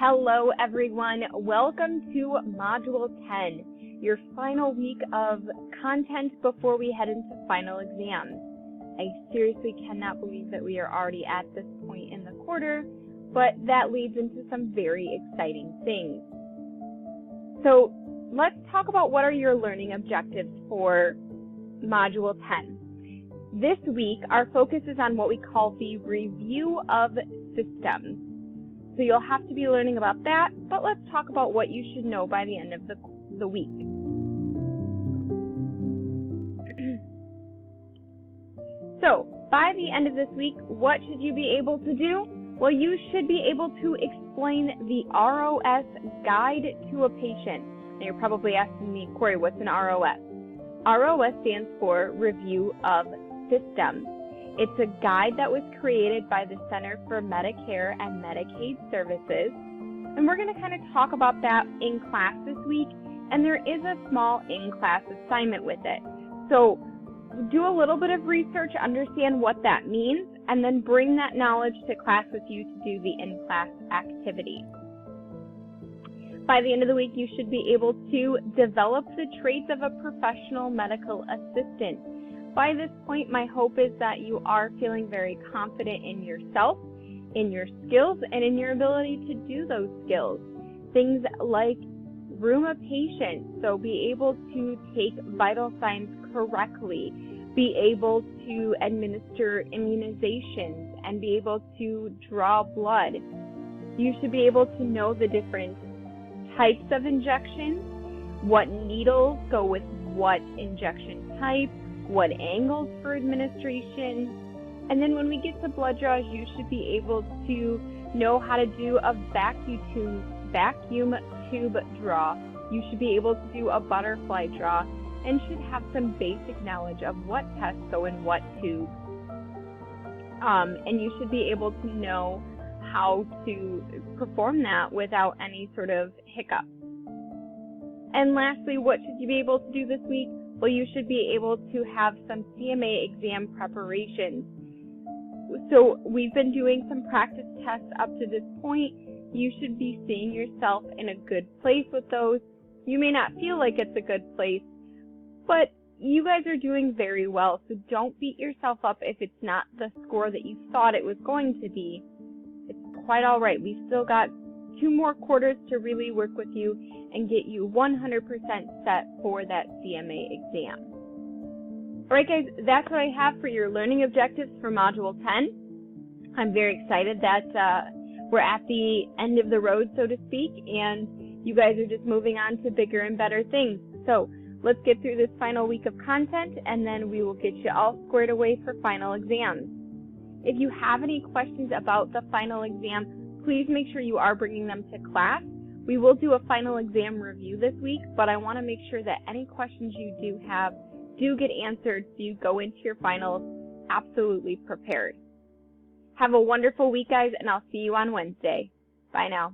Hello everyone, welcome to Module 10, your final week of content before we head into final exams. I seriously cannot believe that we are already at this point in the quarter, but that leads into some very exciting things. So let's talk about what are your learning objectives for Module 10. This week, our focus is on what we call the review of systems. So you'll have to be learning about that, but let's talk about what you should know by the end of the week. So, by the end of this week, what should you be able to do? Well, you should be able to explain the ROS Guide to a Patient. Now you're probably asking me, Corey, what's an ROS? ROS stands for Review of Systems. It's a guide that was created by the Center for Medicare and Medicaid Services, and we're going to kind of talk about that in class this week, and there is a small in-class assignment with it. So do a little bit of research, understand what that means, and then bring that knowledge to class with you to do the in-class activity. By the end of the week, you should be able to develop the traits of a professional medical assistant. By this point, my hope is that you are feeling very confident in yourself, in your skills, and in your ability to do those skills. Things like room a patient, so be able to take vital signs correctly, be able to administer immunizations, and be able to draw blood. You should be able to know the different types of injections, what needles go with what injection type, what angles for administration, and then when we get to blood draws, you should be able to know how to do a vacuum tube draw. You should be able to do a butterfly draw, and should have some basic knowledge of what tests go in what tube. And you should be able to know how to perform that without any sort of hiccup. And lastly, what should you be able to do this week? Well, you should be able to have some CMA exam preparations. So we've been doing some practice tests up to this point. You should be seeing yourself in a good place with those. You may not feel like it's a good place, but you guys are doing very well, so don't beat yourself up if it's not the score that you thought it was going to be. It's quite all right. We've still got 2 more quarters to really work with you and get you 100% set for that CMA exam. Alright guys, that's what I have for your learning objectives for Module 10. I'm very excited that we're at the end of the road, so to speak, and you guys are just moving on to bigger and better things. So let's get through this final week of content, and then we will get you all squared away for final exams. If you have any questions about the final exam, please make sure you are bringing them to class. We will do a final exam review this week, but I want to make sure that any questions you do have do get answered so you go into your finals absolutely prepared. Have a wonderful week, guys, and I'll see you on Wednesday. Bye now.